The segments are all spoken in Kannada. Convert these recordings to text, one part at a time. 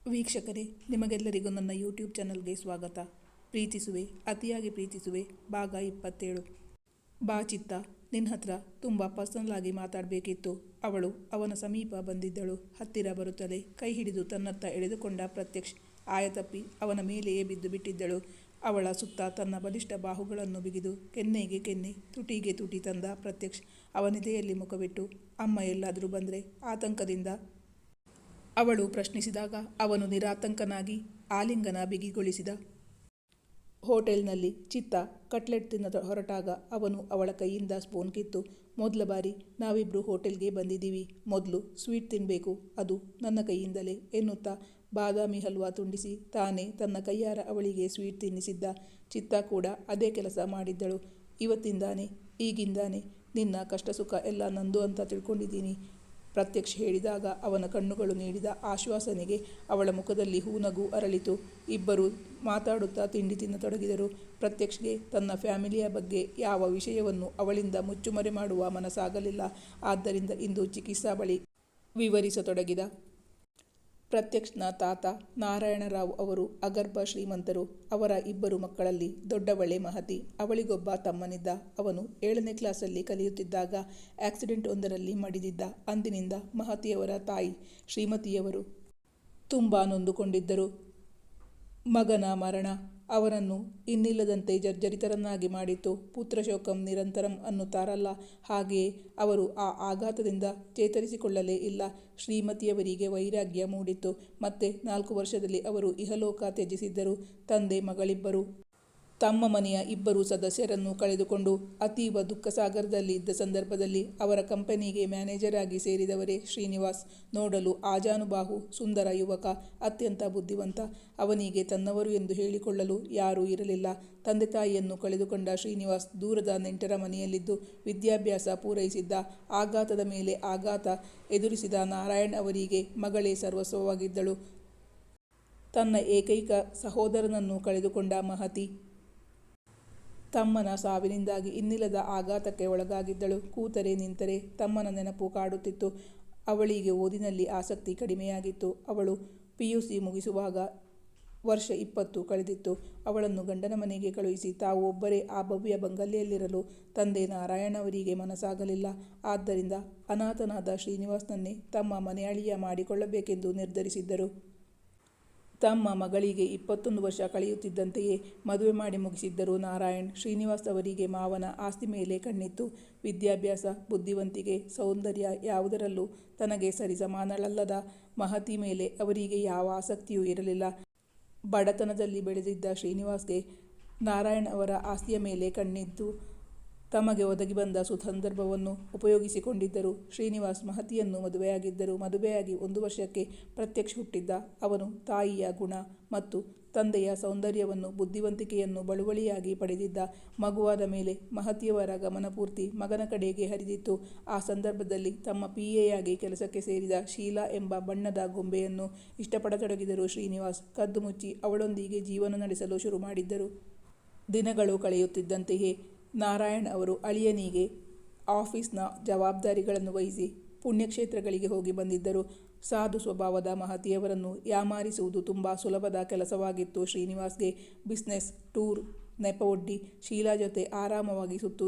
ವೀಕ್ಷಕರೇ, ನಿಮಗೆಲ್ಲರಿಗೂ ನನ್ನ ಯೂಟ್ಯೂಬ್ ಚಾನಲ್ಗೆ ಸ್ವಾಗತ. ಪ್ರೀತಿಸುವೆ, ಅತಿಯಾಗಿ ಪ್ರೀತಿಸುವೆ, ಭಾಗ 27. ಬಾ ಚಿತ್ತ, ನಿನ್ನ ಹತ್ರ ತುಂಬ ಪರ್ಸನಲ್ ಆಗಿ ಮಾತಾಡಬೇಕಿತ್ತು. ಅವಳು ಅವನ ಸಮೀಪ ಬಂದಿದ್ದಳು. ಹತ್ತಿರ ಬರುತ್ತಲೇ ಕೈ ಹಿಡಿದು ತನ್ನತ್ತ ಎಳೆದುಕೊಂಡ ಪ್ರತ್ಯಕ್ಷ್ ಆಯತಪ್ಪಿ ಅವನ ಮೇಲೆಯೇ ಬಿದ್ದು ಬಿಟ್ಟಿದ್ದಳು. ಅವಳ ಸುತ್ತ ತನ್ನ ಬಲಿಷ್ಠ ಬಾಹುಗಳನ್ನು ಬಿಗಿದು ಕೆನ್ನೆಗೆ ಕೆನ್ನೆ, ತುಟಿಗೆ ತುಟಿ ತಂದ ಪ್ರತ್ಯಕ್ಷ್ ಅವನೆದೆಯಲ್ಲಿ ಮುಖವಿಟ್ಟು, ಅಮ್ಮ ಎಲ್ಲಾದರೂ ಬಂದರೆ ಆತಂಕದಿಂದ ಅವಳು ಪ್ರಶ್ನಿಸಿದಾಗ ಅವನು ನಿರಾತಂಕನಾಗಿ ಆಲಿಂಗನ ಬಿಗಿಗೊಳಿಸಿದ. ಹೋಟೆಲ್ನಲ್ಲಿ ಚಿತ್ತ ಕಟ್ಲೆಟ್ ತಿನ್ನ ಹೊರಟಾಗ ಅವನು ಅವಳ ಕೈಯಿಂದ ಸ್ಪೂನ್ ಕಿತ್ತು, ಮೊದಲ ಬಾರಿ ನಾವಿಬ್ರು ಹೋಟೆಲ್ಗೆ ಬಂದಿದ್ದೀವಿ, ಮೊದಲು ಸ್ವೀಟ್ ತಿನ್ನಬೇಕು, ಅದು ನನ್ನ ಕೈಯಿಂದಲೇ ಎನ್ನುತ್ತಾ ಬಾದಾಮಿ ಹಲ್ವಾ ತುಂಡಿಸಿ ತಾನೇ ತನ್ನ ಕೈಯಾರ ಅವಳಿಗೆ ಸ್ವೀಟ್ ತಿನ್ನಿಸಿದ್ದ. ಚಿತ್ತ ಕೂಡ ಅದೇ ಕೆಲಸ ಮಾಡಿದ್ದಳು. ಇವತ್ತಿಂದಾನೆ, ಈಗಿಂದಾನೆ ನಿನ್ನ ಕಷ್ಟ ಸುಖ ಎಲ್ಲ ನಂದು ಅಂತ ತಿಳ್ಕೊಂಡಿದ್ದೀನಿ. ಪ್ರತ್ಯಕ್ಷ್ ಹೇಳಿದಾಗ ಅವನ ಕಣ್ಣುಗಳು ನೀಡಿದ ಆಶ್ವಾಸನೆಗೆ ಅವಳ ಮುಖದಲ್ಲಿ ಹೂನಗು ಅರಳಿತು. ಇಬ್ಬರು ಮಾತಾಡುತ್ತಾ ತಿಂಡಿ ತಿನ್ನತೊಡಗಿದರು. ಪ್ರತ್ಯಕ್ಷ್ಗೆ ತನ್ನ ಫ್ಯಾಮಿಲಿಯ ಬಗ್ಗೆ ಯಾವ ವಿಷಯವನ್ನು ಅವಳಿಂದ ಮುಚ್ಚುಮರೆ ಮಾಡುವ ಮನಸ್ಸಾಗಲಿಲ್ಲ. ಆದ್ದರಿಂದ ಇಂದು ಚಿಕಿತ್ಸಾ ಬಳಿ ವಿವರಿಸತೊಡಗಿದ. ಪ್ರತ್ಯಕ್ಷನ ತಾತ ನಾರಾಯಣರಾವ್ ಅವರು ಅಗರ್ಭ ಶ್ರೀಮಂತರು. ಅವರ ಇಬ್ಬರು ಮಕ್ಕಳಲ್ಲಿ ದೊಡ್ಡವಳೆ ಮಹತಿ. ಅವಳಿಗೊಬ್ಬ ತಮ್ಮನಿದ್ದ. ಅವನು 7ನೇ ಕ್ಲಾಸಲ್ಲಿ ಕಲಿಯುತ್ತಿದ್ದಾಗ ಆಕ್ಸಿಡೆಂಟ್ ಒಂದರಲ್ಲಿ ಮಡಿದಿದ್ದ. ಅಂದಿನಿಂದ ಮಹತಿಯವರ ತಾಯಿ ಶ್ರೀಮತಿಯವರು ತುಂಬ ನೊಂದುಕೊಂಡಿದ್ದರು. ಮಗನ ಮರಣ ಅವರನ್ನು ಇನ್ನಿಲ್ಲದಂತೆ ಜರ್ಜರಿತರನ್ನಾಗಿ ಮಾಡಿತ್ತು. ಪುತ್ರಶೋಕಂ ನಿರಂತರಂ ಅನ್ನುತ್ತಾರಲ್ಲ, ಹಾಗೆಯೇ ಅವರು ಆ ಆಘಾತದಿಂದ ಚೇತರಿಸಿಕೊಳ್ಳಲೇ ಇಲ್ಲ. ಶ್ರೀಮತಿಯವರಿಗೆ ವೈರಾಗ್ಯ ಮೂಡಿತ್ತು. ಮತ್ತೆ 4 ವರ್ಷದಲ್ಲಿ ಅವರು ಇಹಲೋಕ ತ್ಯಜಿಸಿದ್ದರು. ತಂದೆ ಮಗಳಿಬ್ಬರು ತಮ್ಮ ಮನೆಯ ಇಬ್ಬರು ಸದಸ್ಯರನ್ನು ಕಳೆದುಕೊಂಡು ಅತೀವ ದುಃಖಸಾಗರದಲ್ಲಿ ಇದ್ದ ಸಂದರ್ಭದಲ್ಲಿ ಅವರ ಕಂಪನಿಗೆ ಮ್ಯಾನೇಜರ್ ಆಗಿ ಸೇರಿದವರೇ ಶ್ರೀನಿವಾಸ್. ನೋಡಲು ಆಜಾನುಬಾಹು ಸುಂದರ ಯುವಕ, ಅತ್ಯಂತ ಬುದ್ಧಿವಂತ. ಅವನಿಗೆ ತನ್ನವರು ಎಂದು ಹೇಳಿಕೊಳ್ಳಲು ಯಾರೂ ಇರಲಿಲ್ಲ. ತಂದೆ ತಾಯಿಯನ್ನು ಕಳೆದುಕೊಂಡ ಶ್ರೀನಿವಾಸ್ ದೂರದ ನೆಂಟರ ಮನೆಯಲ್ಲಿದ್ದು ವಿದ್ಯಾಭ್ಯಾಸ ಪೂರೈಸಿದ್ದ. ಆಘಾತದ ಮೇಲೆ ಆಘಾತ ಎದುರಿಸಿದ ನಾರಾಯಣ್ ಅವರಿಗೆ ಮಗಳೇ ಸರ್ವಸ್ವವಾಗಿದ್ದಳು. ತನ್ನ ಏಕೈಕ ಸಹೋದರನನ್ನು ಕಳೆದುಕೊಂಡ ಮಹತಿ ತಮ್ಮನ ಸಾವಿನಿಂದಾಗಿ ಇನ್ನಿಲ್ಲದ ಆಘಾತಕ್ಕೆ ಒಳಗಾಗಿದ್ದಳು. ಕೂತರೆ ನಿಂತರೆ ತಮ್ಮನ ನೆನಪು ಕಾಡುತ್ತಿತ್ತು. ಅವಳಿಗೆ ಓದಿನಲ್ಲಿ ಆಸಕ್ತಿ ಕಡಿಮೆಯಾಗಿತ್ತು. ಅವಳು PUC ಮುಗಿಸುವಾಗ ವರ್ಷ 20 ಕಳೆದಿತ್ತು. ಅವಳನ್ನು ಗಂಡನ ಮನೆಗೆ ಕಳುಹಿಸಿ ತಾವು ಒಬ್ಬರೇ ಆ ಭವ್ಯ ಬಂಗಲೆಯಲ್ಲಿರಲು ತಂದೆ ನಾರಾಯಣ್ ಅವರಿಗೆ ಮನಸ್ಸಾಗಲಿಲ್ಲ. ಆದ್ದರಿಂದ ಅನಾಥನಾದ ಶ್ರೀನಿವಾಸ್ನನ್ನೇ ತಮ್ಮ ಮನೆಯಾಳಿಯ ಮಾಡಿಕೊಳ್ಳಬೇಕೆಂದು ನಿರ್ಧರಿಸಿದ್ದರು. ತಮ್ಮ ಮಗಳಿಗೆ 21 ವರ್ಷ ಕಳೆಯುತ್ತಿದ್ದಂತೆಯೇ ಮದುವೆ ಮಾಡಿ ಮುಗಿಸಿದ್ದರು ನಾರಾಯಣ್. ಶ್ರೀನಿವಾಸ್ ಅವರಿಗೆ ಮಾವನ ಆಸ್ತಿ ಮೇಲೆ ಕಣ್ಣಿತ್ತು. ವಿದ್ಯಾಭ್ಯಾಸ, ಬುದ್ಧಿವಂತಿಕೆ, ಸೌಂದರ್ಯ ಯಾವುದರಲ್ಲೂ ತನಗೆ ಸರಿಸಮಾನಳಲ್ಲದ ಮಹತಿ ಮೇಲೆ ಅವರಿಗೆ ಯಾವ ಆಸಕ್ತಿಯೂ ಇರಲಿಲ್ಲ. ಬಡತನದಲ್ಲಿ ಬೆಳೆದಿದ್ದ ಶ್ರೀನಿವಾಸ್ಗೆ ನಾರಾಯಣ್ ಅವರ ಆಸ್ತಿಯ ಮೇಲೆ ಕಣ್ಣಿದ್ದು ತಮಗೆ ಒದಗಿ ಬಂದ ಸುಸಂದರ್ಭವನ್ನು ಉಪಯೋಗಿಸಿಕೊಂಡಿದ್ದರು. ಶ್ರೀನಿವಾಸ್ ಮಹತಿಯನ್ನು ಮದುವೆಯಾಗಿದ್ದರು. ಮದುವೆಯಾಗಿ 1 ವರ್ಷಕ್ಕೆ ಪ್ರತ್ಯಕ್ಷ್ ಹುಟ್ಟಿದ್ದ. ಅವನು ತಾಯಿಯ ಗುಣ ಮತ್ತು ತಂದೆಯ ಸೌಂದರ್ಯವನ್ನು, ಬುದ್ಧಿವಂತಿಕೆಯನ್ನು ಬಳುವಳಿಯಾಗಿ ಪಡೆದಿದ್ದ. ಮಗುವಾದ ಮೇಲೆ ಮಹತಿಯವರ ಗಮನ ಪೂರ್ತಿ ಮಗನ ಕಡೆಗೆ ಹರಿದಿತ್ತು. ಆ ಸಂದರ್ಭದಲ್ಲಿ ತಮ್ಮ PAಯಾಗಿ ಕೆಲಸಕ್ಕೆ ಸೇರಿದ ಶೀಲಾ ಎಂಬ ಬಣ್ಣದ ಗೊಂಬೆಯನ್ನು ಇಷ್ಟಪಡತೊಡಗಿದರು ಶ್ರೀನಿವಾಸ್. ಕದ್ದು ಮುಚ್ಚಿ ಅವಳೊಂದಿಗೆ ಜೀವನ ನಡೆಸಲು ಶುರು ಮಾಡಿದ್ದರು. ದಿನಗಳು ಕಳೆಯುತ್ತಿದ್ದಂತೆಯೇ ನಾರಾಯಣ್ ಅವರು ಅಳಿಯನಿಗೆ ಆಫೀಸ್ನ ಜವಾಬ್ದಾರಿಗಳನ್ನು ವಹಿಸಿ ಪುಣ್ಯಕ್ಷೇತ್ರಗಳಿಗೆ ಹೋಗಿ ಬಂದಿದ್ದರು. ಸಾಧು ಸ್ವಭಾವದ ಮಹತಿಯವರನ್ನು ಯಾಮಾರಿಸುವುದು ತುಂಬ ಸುಲಭದ ಕೆಲಸವಾಗಿತ್ತು ಶ್ರೀನಿವಾಸ್ಗೆ. ಬಿಸ್ನೆಸ್ ಟೂರ್ ನೆಪವೊಡ್ಡಿ ಶೀಲಾ ಜೊತೆ ಆರಾಮವಾಗಿ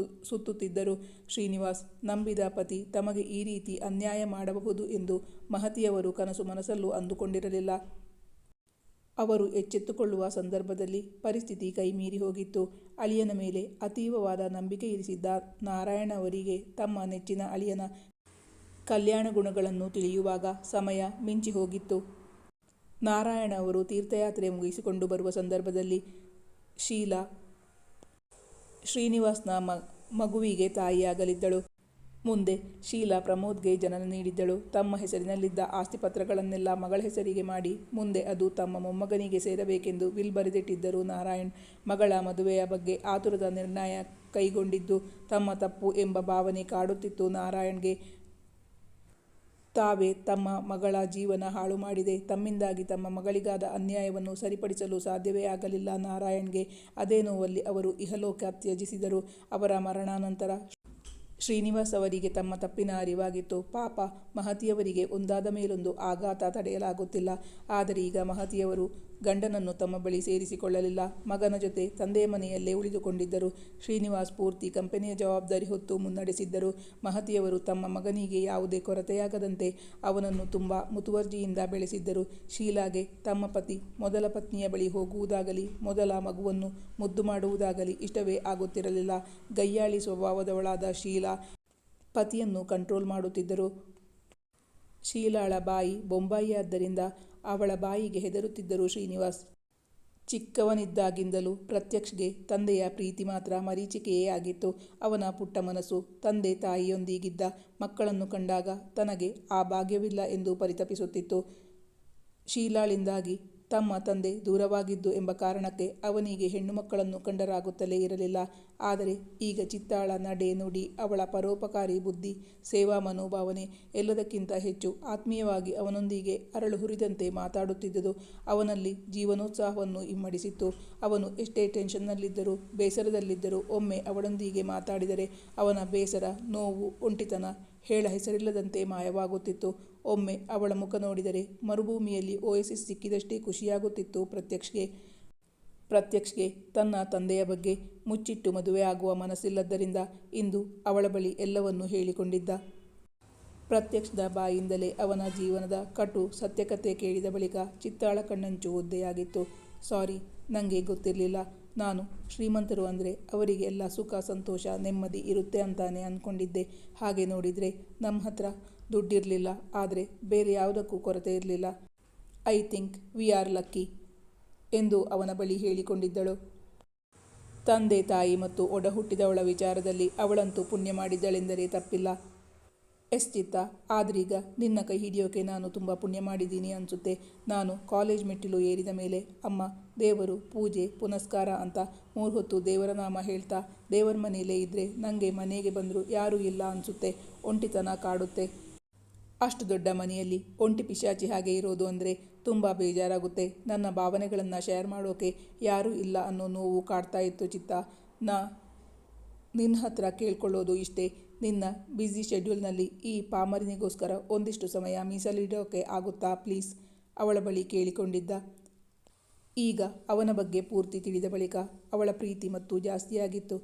ಸುತ್ತುತ್ತಿದ್ದರು. ಶ್ರೀನಿವಾಸ್ ನಂಬಿದ ಪತಿ ತಮಗೆ ಈ ರೀತಿ ಅನ್ಯಾಯ ಮಾಡಬಹುದು ಎಂದು ಮಹತಿಯವರು ಕನಸು ಮನಸ್ಸಲ್ಲೂ ಅಂದುಕೊಂಡಿರಲಿಲ್ಲ. ಅವರು ಎಚ್ಚೆತ್ತುಕೊಳ್ಳುವ ಸಂದರ್ಭದಲ್ಲಿ ಪರಿಸ್ಥಿತಿ ಕೈಮೀರಿ ಹೋಗಿತ್ತು. ಅಳಿಯನ ಮೇಲೆ ಅತೀವವಾದ ನಂಬಿಕೆ ಇರಿಸಿದ್ದ ನಾರಾಯಣ್ ಅವರಿಗೆ ತಮ್ಮ ನೆಚ್ಚಿನ ಅಳಿಯನ ಕಲ್ಯಾಣ ಗುಣಗಳನ್ನು ತಿಳಿಯುವಾಗ ಸಮಯ ಮಿಂಚಿ ಹೋಗಿತ್ತು. ನಾರಾಯಣ್ ಅವರು ತೀರ್ಥಯಾತ್ರೆ ಮುಗಿಸಿಕೊಂಡು ಬರುವ ಸಂದರ್ಭದಲ್ಲಿ ಶೀಲಾ ಶ್ರೀನಿವಾಸ್ನ ಮಗುವಿಗೆ ತಾಯಿಯಾಗಲಿದ್ದಳು. ಮುಂದೆ ಶೀಲಾ ಪ್ರಮೋದ್ಗೆ ಜನನ ನೀಡಿದ್ದಳು. ತಮ್ಮ ಹೆಸರಿನಲ್ಲಿದ್ದ ಆಸ್ತಿಪತ್ರಗಳನ್ನೆಲ್ಲ ಮಗಳ ಹೆಸರಿಗೆ ಮಾಡಿ ಮುಂದೆ ಅದು ತಮ್ಮ ಮೊಮ್ಮಗನಿಗೆ ಸೇರಬೇಕೆಂದು ವಿಲ್ ಬರೆದಿಟ್ಟಿದ್ದರು ನಾರಾಯಣ್. ಮಗಳ ಮದುವೆಯ ಬಗ್ಗೆ ಆತುರದ ನಿರ್ಣಯ ಕೈಗೊಂಡಿದ್ದು ತಮ್ಮ ತಪ್ಪು ಎಂಬ ಭಾವನೆ ಕಾಡುತ್ತಿತ್ತು ನಾರಾಯಣ್ಗೆ. ತಾವೇ ತಮ್ಮ ಮಗಳ ಜೀವನ ಹಾಳು ಮಾಡಿದೆ. ತಮ್ಮಿಂದಾಗಿ ತಮ್ಮ ಮಗಳಿಗಾದ ಅನ್ಯಾಯವನ್ನು ಸರಿಪಡಿಸಲು ಸಾಧ್ಯವೇ ಆಗಲಿಲ್ಲ ನಾರಾಯಣ್ಗೆ. ಅದೇ ನೋವಲ್ಲಿ ಅವರು ಇಹಲೋಕ ತ್ಯಜಿಸಿದರು. ಅವರ ಮರಣಾನಂತರ ಶ್ರೀನಿವಾಸ್ ಅವರಿಗೆ ತಮ್ಮ ತಪ್ಪಿನ ಅರಿವಾಗಿತ್ತು. ಪಾಪ ಮಹತಿಯವರಿಗೆ ಒಂದಾದ ಮೇಲೊಂದು ಆಘಾತ ತಡೆಯಲಾಗುತ್ತಿಲ್ಲ. ಆದರೆ ಈಗ ಮಹತಿಯವರು ಗಂಡನನ್ನು ತಮ್ಮ ಬಳಿ ಸೇರಿಸಿಕೊಳ್ಳಲಿಲ್ಲ. ಮಗನ ಜೊತೆ ತಂದೆಯ ಮನೆಯಲ್ಲೇ ಉಳಿದುಕೊಂಡಿದ್ದರು. ಶ್ರೀನಿವಾಸ್ ಪೂರ್ತಿ ಕಂಪನಿಯ ಜವಾಬ್ದಾರಿ ಹೊತ್ತು ಮುನ್ನಡೆಸಿದ್ದರು. ಮಹತಿಯವರು ತಮ್ಮ ಮಗನಿಗೆ ಯಾವುದೇ ಕೊರತೆಯಾಗದಂತೆ ಅವನನ್ನು ತುಂಬ ಮುತುವರ್ಜಿಯಿಂದ ಬೆಳೆಸಿದ್ದರು. ಶೀಲಾಗೆ ತಮ್ಮ ಪತಿ ಮೊದಲ ಪತ್ನಿಯ ಬಳಿ ಹೋಗುವುದಾಗಲಿ, ಮೊದಲ ಮಗುವನ್ನು ಮುದ್ದು ಮಾಡುವುದಾಗಲಿ ಇಷ್ಟವೇ ಆಗುತ್ತಿರಲಿಲ್ಲ. ಗಯ್ಯಾಳಿ ಸ್ವಭಾವದವಳಾದ ಶೀಲಾ ಪತಿಯನ್ನು ಕಂಟ್ರೋಲ್ ಮಾಡುತ್ತಿದ್ದರು. ಶೀಲಾಳ ಬಾಯಿ ಬೊಂಬಾಯಿಯಾದ್ದರಿಂದ ಅವಳ ಬಾಯಿಗೆ ಹೆದರುತ್ತಿದ್ದರು ಶ್ರೀನಿವಾಸ್. ಚಿಕ್ಕವನಿದ್ದಾಗಿಂದಲೂ ಪ್ರತ್ಯಕ್ಷಗೆ ತಂದೆಯ ಪ್ರೀತಿ ಮಾತ್ರ ಮರೀಚಿಕೆಯೇ ಆಗಿತ್ತು. ಅವನ ಪುಟ್ಟ ಮನಸ್ಸು ತಂದೆ ತಾಯಿಯೊಂದಿಗಿದ್ದ ಮಕ್ಕಳನ್ನು ಕಂಡಾಗ ತನಗೆ ಆ ಭಾಗ್ಯವಿಲ್ಲ ಎಂದು ಪರಿತಪಿಸುತ್ತಿತ್ತು. ಶೀಲಾಳಿಂದಾಗಿ ತಮ್ಮ ತಂದೆ ದೂರವಾಗಿದ್ದು ಎಂಬ ಕಾರಣಕ್ಕೆ ಅವನಿಗೆ ಹೆಣ್ಣು ಮಕ್ಕಳನ್ನು ಕಂಡರಾಗುತ್ತಲೇ ಇರಲಿಲ್ಲ. ಆದರೆ ಈಗ ಚಿತ್ತಾಳ ನಡೆ ನುಡಿ, ಅವಳ ಪರೋಪಕಾರಿ ಬುದ್ಧಿ, ಸೇವಾ ಮನೋಭಾವನೆ ಎಲ್ಲದಕ್ಕಿಂತ ಹೆಚ್ಚು ಆತ್ಮೀಯವಾಗಿ ಅವನೊಂದಿಗೆ ಅರಳು ಹುರಿದಂತೆ ಮಾತಾಡುತ್ತಿದ್ದುದು ಅವನಲ್ಲಿ ಜೀವನೋತ್ಸಾಹವನ್ನು ಇಮ್ಮಡಿಸಿತ್ತು. ಅವನು ಎಷ್ಟೇ ಟೆನ್ಷನ್ನಲ್ಲಿದ್ದರೂ, ಬೇಸರದಲ್ಲಿದ್ದರೂ ಒಮ್ಮೆ ಅವಳೊಂದಿಗೆ ಮಾತಾಡಿದರೆ ಅವನ ಬೇಸರ, ನೋವು, ಒಂಟಿತನ ಹೇಳ ಹೆಸರಿಲ್ಲದಂತೆ ಮಾಯವಾಗುತ್ತಿತ್ತು. ಒಮ್ಮೆ ಅವಳ ಮುಖ ನೋಡಿದರೆ ಮರುಭೂಮಿಯಲ್ಲಿ ಓಯಸಿಸ್ ಸಿಕ್ಕಿದಷ್ಟೇ ಖುಷಿಯಾಗುತ್ತಿತ್ತು ಪ್ರತ್ಯಕ್ಷಗೆ ತನ್ನ ತಂದೆಯ ಬಗ್ಗೆ ಮುಚ್ಚಿಟ್ಟು ಮದುವೆ ಆಗುವ ಮನಸ್ಸಿಲ್ಲದ್ದರಿಂದ ಇಂದು ಅವಳ ಬಳಿ ಎಲ್ಲವನ್ನೂ ಹೇಳಿಕೊಂಡಿದ್ದ. ಪ್ರತ್ಯಕ್ಷದ ಬಾಯಿಂದಲೇ ಅವನ ಜೀವನದ ಕಟು ಸತ್ಯಕತೆ ಕೇಳಿದ ಬಳಿಕ ಚಿತ್ತಾಳ ಕಣ್ಣಂಚು ಒದ್ದೆಯಾಗಿತ್ತು. ಸಾರಿ, ನನಗೆ ಗೊತ್ತಿರಲಿಲ್ಲ. ನಾನು ಶ್ರೀಮಂತರು ಅಂದರೆ ಅವರಿಗೆ ಎಲ್ಲ ಸುಖ, ಸಂತೋಷ, ನೆಮ್ಮದಿ ಇರುತ್ತೆ ಅಂತಾನೆ ಅಂದ್ಕೊಂಡಿದ್ದೆ. ಹಾಗೆ ನೋಡಿದರೆ ನಮ್ಮ ಹತ್ರ ದುಡ್ಡಿರಲಿಲ್ಲ, ಆದರೆ ಬೇರೆ ಯಾವುದಕ್ಕೂ ಕೊರತೆ ಇರಲಿಲ್ಲ. I think we are lucky ಎಂದು ಅವನ ಬಳಿ ಹೇಳಿಕೊಂಡಿದ್ದಳು. ತಂದೆ ತಾಯಿ ಮತ್ತು ಒಡ ಹುಟ್ಟಿದವಳ ವಿಚಾರದಲ್ಲಿ ಅವಳಂತೂ ಪುಣ್ಯ ಮಾಡಿದ್ದಳೆಂದರೆ ತಪ್ಪಿಲ್ಲ. ಎಸ್ ಚಿತ್ತ, ಆದ್ರೀಗ ನಿನ್ನ ಕೈ ಹಿಡಿಯೋಕೆ ನಾನು ತುಂಬ ಪುಣ್ಯ ಮಾಡಿದ್ದೀನಿ ಅನಿಸುತ್ತೆ. ನಾನು ಕಾಲೇಜ್ ಮೆಟ್ಟಿಲು ಏರಿದ ಮೇಲೆ ಅಮ್ಮ ದೇವರು, ಪೂಜೆ, ಪುನಸ್ಕಾರ ಅಂತ 3 ಹೊತ್ತು ದೇವರ ನಾಮ ಹೇಳ್ತಾ ದೇವರ ಮನೆಯಲ್ಲೇ ಇದ್ದರೆ ನನಗೆ ಮನೆಗೆ ಬಂದರೂ ಯಾರೂ ಇಲ್ಲ ಅನಿಸುತ್ತೆ. ಒಂಟಿತನ ಕಾಡುತ್ತೆ. ಅಷ್ಟು ದೊಡ್ಡ ಮನೆಯಲ್ಲಿ ಒಂಟಿ ಪಿಶಾಚಿ ಹಾಗೆ ಇರೋದು ಅಂದರೆ ತುಂಬ ಬೇಜಾರಾಗುತ್ತೆ. ನನ್ನ ಭಾವನೆಗಳನ್ನು ಶೇರ್ ಮಾಡೋಕೆ ಯಾರೂ ಇಲ್ಲ ಅನ್ನೋ ನೋವು ಕಾಡ್ತಾ ಇತ್ತು ಚಿತ್ತ. ನಿನ್ನ ಹತ್ರ ಕೇಳ್ಕೊಳ್ಳೋದು ಇಷ್ಟೇ, ನಿನ್ನ ಬ್ಯುಸಿ ಶೆಡ್ಯೂಲ್ನಲ್ಲಿ ಈ ಪಾಮರನಿಗೋಸ್ಕರ ಒಂದಿಷ್ಟು ಸಮಯ ಮೀಸಲಿಡೋಕೆ ಆಗುತ್ತಾ ಪ್ಲೀಸ್, ಅವಳ ಬಳಿ ಕೇಳಿಕೊಂಡಿದ್ದ. ಈಗ ಅವನ ಬಗ್ಗೆ ಪೂರ್ತಿ ತಿಳಿದ ಬಳಿಕ ಅವಳ ಪ್ರೀತಿ ಮತ್ತು ಜಾಸ್ತಿಯಾಗಿತ್ತು.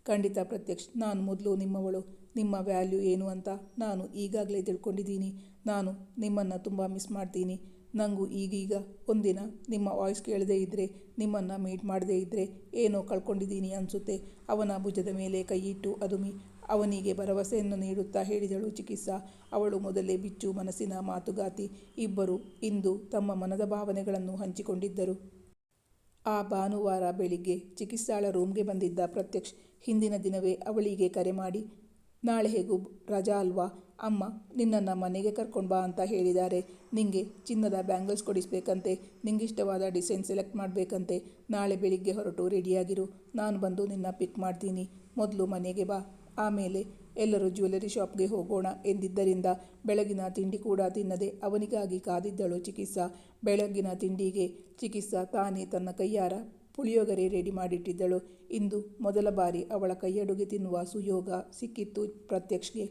ಖಂಡಿತ ಪ್ರತ್ಯಕ್ಷ್, ನಾನು ಮೊದಲು ನಿಮ್ಮವಳು. ನಿಮ್ಮ ವ್ಯಾಲ್ಯೂ ಏನು ಅಂತ ನಾನು ಈಗಾಗಲೇ ತಿಳ್ಕೊಂಡಿದ್ದೀನಿ. ನಾನು ನಿಮ್ಮನ್ನು ತುಂಬ ಮಿಸ್ ಮಾಡ್ತೀನಿ. ನನಗೂ ಈಗೀಗ ಒಂದಿನ ನಿಮ್ಮ ವಾಯ್ಸ್ ಕೇಳದೇ ಇದ್ದರೆ, ನಿಮ್ಮನ್ನು ಮೀಟ್ ಮಾಡದೇ ಇದ್ದರೆ ಏನೋ ಕಳ್ಕೊಂಡಿದ್ದೀನಿ ಅನಿಸುತ್ತೆ. ಅವನ ಭುಜದ ಮೇಲೆ ಕೈಯಿಟ್ಟು ಅದುಮಿ ಅವನಿಗೆ ಭರವಸೆಯನ್ನು ನೀಡುತ್ತಾ ಹೇಳಿದಳು ಚಿಕಿತ್ಸಾ. ಅವಳು ಮೊದಲೇ ಬಿಚ್ಚು ಮನಸ್ಸಿನ ಮಾತುಗಾತಿ. ಇಬ್ಬರು ಇಂದು ತಮ್ಮ ಮನದ ಭಾವನೆಗಳನ್ನು ಹಂಚಿಕೊಂಡಿದ್ದರು. ಆ ಭಾನುವಾರ ಬೆಳಿಗ್ಗೆ ಚಿಕಿತ್ಸಾಳ ರೂಮ್ಗೆ ಬಂದಿದ್ದ ಪ್ರತ್ಯಕ್ಷ್ ಹಿಂದಿನ ದಿನವೇ ಅವಳಿಗೆ ಕರೆ ಮಾಡಿ, ನಾಳೆ ಹೇಗೂ ರಜಾ ಅಲ್ವಾ ಅಮ್ಮ, ನಿನ್ನನ್ನು ಮನೆಗೆ ಕರ್ಕೊಂಡು ಬಾ ಅಂತ ಹೇಳಿದ್ದಾರೆ. ನಿಂಗೆ ಚಿನ್ನದ ಬ್ಯಾಂಗಲ್ಸ್ ಕೊಡಿಸ್ಬೇಕಂತೆ, ನಿಂಗಿಷ್ಟವಾದ ಡಿಸೈನ್ ಸೆಲೆಕ್ಟ್ ಮಾಡಬೇಕಂತೆ. ನಾಳೆ ಬೆಳಿಗ್ಗೆ ಹೊರಟು ರೆಡಿಯಾಗಿರು, ನಾನು ಬಂದು ನಿನ್ನ ಪಿಕ್ ಮಾಡ್ತೀನಿ. ಮೊದಲು ಮನೆಗೆ ಬಾ, ಆಮೇಲೆ ಎಲ್ಲರೂ ಜ್ಯುವೆಲರಿ ಶಾಪ್ಗೆ ಹೋಗೋಣ ಎಂದಿದ್ದರಿಂದ ಬೆಳಗಿನ ತಿಂಡಿ ಕೂಡ ತಿನ್ನದೆ ಅವನಿಗಾಗಿ ಕಾದಿದ್ದಳು ಚಿಕಿತ್ಸಾ. ಬೆಳಗಿನ ತಿಂಡಿಗೆ ಚಿಕಿತ್ಸಾ ತಾನೇ ತನ್ನ ಕೈಯಾರ ಪುಳಿಯೋಗರೆ ರೆಡಿ ಮಾಡಿಟ್ಟಿದ್ದಳು. ಇಂದು ಮೊದಲ ಬಾರಿ ಅವಳ ಕೈಯಡುಗೆ ತಿನ್ನುವ ಸುಯೋಗ ಸಿಕ್ಕಿತ್ತು ಪ್ರತ್ಯಕ್ಷಗೆ.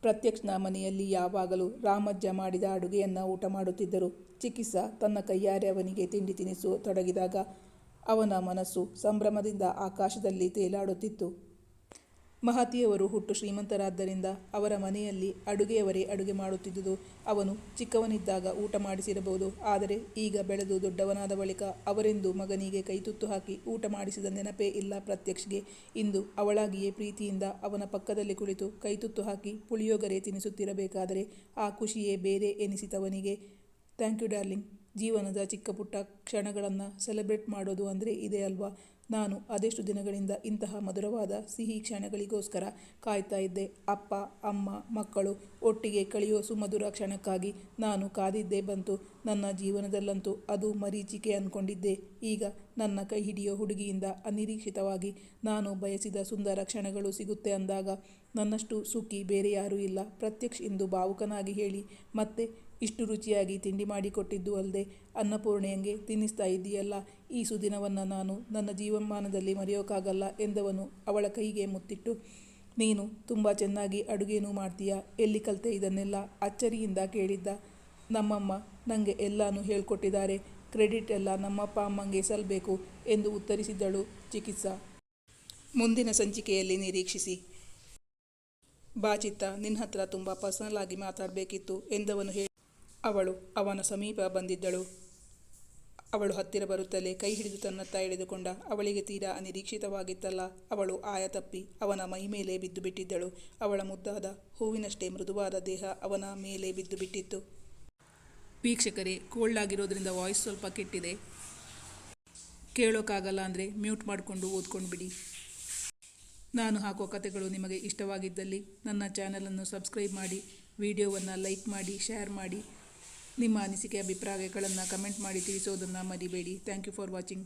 ಪ್ರತ್ಯಕ್ಷನ ಮನೆಯಲ್ಲಿ ಯಾವಾಗಲೂ ರಾಮಜ್ಜ ಮಾಡಿದ ಅಡುಗೆಯನ್ನು ಊಟ ಮಾಡುತ್ತಿದ್ದರು. ಚಿಕಿತ್ಸಾ ತನ್ನ ಕೈಯಾರೆ ಅವನಿಗೆ ತಿಂಡಿ ತಿನಿಸು ತೊಡಗಿದಾಗ ಅವನ ಮನಸ್ಸು ಸಂಭ್ರಮದಿಂದ ಆಕಾಶದಲ್ಲಿ ತೇಲಾಡುತ್ತಿತ್ತು. ಮಹತಿಯವರು ಹುಟ್ಟು ಶ್ರೀಮಂತರಾದ್ದರಿಂದ ಅವರ ಮನೆಯಲ್ಲಿ ಅಡುಗೆಯವರೇ ಅಡುಗೆ ಮಾಡುತ್ತಿದ್ದುದು ಅವನು ಚಿಕ್ಕವನಿದ್ದಾಗ ಊಟ ಮಾಡಿಸಿರಬಹುದು. ಆದರೆ ಈಗ ಬೆಳೆದು ದೊಡ್ಡವನಾದ ಬಳಿಕ ಅವರೆಂದು ಮಗನಿಗೆ ಕೈತುತ್ತು ಹಾಕಿ ಊಟ ಮಾಡಿಸಿದ ನೆನಪೇ ಇಲ್ಲ ಪ್ರತ್ಯಕ್ಷಗೆ. ಇಂದು ಅವಳಾಗಿಯೇ ಪ್ರೀತಿಯಿಂದ ಅವನ ಪಕ್ಕದಲ್ಲಿ ಕುಳಿತು ಕೈತುತ್ತು ಹಾಕಿ ಪುಳಿಯೋಗರೆ ತಿನಿಸುತ್ತಿರಬೇಕಾದರೆ ಆ ಖುಷಿಯೇ ಬೇರೆ ಎನಿಸಿತವನಿಗೆ. Thank you darling. ಜೀವನದ ಚಿಕ್ಕ ಪುಟ್ಟ ಕ್ಷಣಗಳನ್ನು ಸೆಲೆಬ್ರೇಟ್ ಮಾಡೋದು ಅಂದರೆ ಇದೆ ಅಲ್ವಾ. ನಾನು ಅದೆಷ್ಟು ದಿನಗಳಿಂದ ಇಂತಹ ಮಧುರವಾದ ಸಿಹಿ ಕ್ಷಣಗಳಿಗೋಸ್ಕರ ಕಾಯ್ತಾ ಇದ್ದೆ. ಅಪ್ಪ, ಅಮ್ಮ, ಮಕ್ಕಳು ಒಟ್ಟಿಗೆ ಕಳೆಯೋ ಸುಮಧುರ ಕ್ಷಣಕ್ಕಾಗಿ ನಾನು ಕಾದಿದ್ದೇ ಬಂತು. ನನ್ನ ಜೀವನದಲ್ಲಂತೂ ಅದು ಮರೀಚಿಕೆ ಅಂದ್ಕೊಂಡಿದ್ದೆ. ಈಗ ನನ್ನ ಕೈ ಹಿಡಿಯೋ ಹುಡುಗಿಯಿಂದ ಅನಿರೀಕ್ಷಿತವಾಗಿ ನಾನು ಬಯಸಿದ ಸುಂದರ ಕ್ಷಣಗಳು ಸಿಗುತ್ತೆ ಅಂದಾಗ ನನ್ನಷ್ಟು ಸುಖಿ ಬೇರೆ ಯಾರೂ ಇಲ್ಲ ಪ್ರತ್ಯಕ್ಷ್ ಎಂದು ಭಾವುಕನಾಗಿ ಹೇಳಿ, ಮತ್ತೆ ಇಷ್ಟು ರುಚಿಯಾಗಿ ತಿಂಡಿ ಮಾಡಿಕೊಟ್ಟಿದ್ದು ಅಲ್ಲದೆ ಅನ್ನಪೂರ್ಣೆಯಂಗೆ ತಿನ್ನಿಸ್ತಾ ಇದ್ದೀಯಲ್ಲ, ಈ ಸುದಿನವನ್ನು ನಾನು ನನ್ನ ಜೀವಮಾನದಲ್ಲಿ ಮರೆಯೋಕ್ಕಾಗಲ್ಲ ಎಂದವನು ಅವಳ ಕೈಗೆ ಮುತ್ತಿಟ್ಟು ನೀನು ತುಂಬ ಚೆನ್ನಾಗಿ ಅಡುಗೆನೂ ಮಾಡ್ತೀಯಾ, ಎಲ್ಲಿ ಕಲಿತೆ ಇದನ್ನೆಲ್ಲ ಅಚ್ಚರಿಯಿಂದ ಕೇಳಿದ್ದ. ನಮ್ಮಮ್ಮ ನನಗೆ ಎಲ್ಲನೂ ಹೇಳ್ಕೊಟ್ಟಿದ್ದಾರೆ, ಕ್ರೆಡಿಟ್ ಎಲ್ಲ ನಮ್ಮಪ್ಪ ಅಮ್ಮಂಗೆ ಸಲ್ಲಬೇಕು ಎಂದು ಉತ್ತರಿಸಿದ್ದಳು ಚಿಕಿತ್ಸಾ. ಮುಂದಿನ ಸಂಚಿಕೆಯಲ್ಲಿ ನಿರೀಕ್ಷಿಸಿ. ಬಾ ಚಿತ್ತ, ನಿನ್ನ ಹತ್ರ ತುಂಬ ಪರ್ಸನಲ್ ಆಗಿ ಮಾತಾಡಬೇಕಿತ್ತು ಎಂದವನು ಹೇಳಿ ಅವಳು ಅವನ ಸಮೀಪ ಬಂದಿದ್ದಳು. ಅವಳು ಹತ್ತಿರ ಬರುತ್ತಲೇ ಕೈ ಹಿಡಿದು ತನ್ನತ್ತ ಎಳೆದುಕೊಂಡ. ಅವಳಿಗೆ ತೀರಾ ಅನಿರೀಕ್ಷಿತವಾಗಿತ್ತಲ್ಲ. ಅವಳು ಆಯ ತಪ್ಪಿ ಅವನ ಮೈ ಮೇಲೆ ಬಿದ್ದು ಬಿಟ್ಟಿದ್ದಳು. ಅವಳ ಮುದ್ದಾದ ಹೂವಿನಷ್ಟೇ ಮೃದುವಾದ ದೇಹ ಅವನ ಮೇಲೆ ಬಿದ್ದು ಬಿಟ್ಟಿತ್ತು. ವೀಕ್ಷಕರೇ, ಕೋಲ್ಡ್ ಆಗಿರೋದ್ರಿಂದ ವಾಯ್ಸ್ ಸ್ವಲ್ಪ ಕೆಟ್ಟಿದೆ, ಕೇಳೋಕ್ಕಾಗಲ್ಲ ಅಂದರೆ ಮ್ಯೂಟ್ ಮಾಡಿಕೊಂಡು ಓದ್ಕೊಂಡು ಬಿಡಿ. ನಾನು ಹಾಕೋ ಕಥೆಗಳು ನಿಮಗೆ ಇಷ್ಟವಾಗಿದ್ದಲ್ಲಿ ನನ್ನ ಚಾನಲನ್ನು ಸಬ್ಸ್ಕ್ರೈಬ್ ಮಾಡಿ, ವಿಡಿಯೋವನ್ನು ಲೈಕ್ ಮಾಡಿ, ಶೇರ್ ಮಾಡಿ. ನಿಮ್ಮ ಅನಿಸಿಕೆ ಅಭಿಪ್ರಾಯಗಳನ್ನು ಕಮೆಂಟ್ ಮಾಡಿ ತಿಳಿಸೋದನ್ನು ಮರಿಬೇಡಿ. Thank you for watching.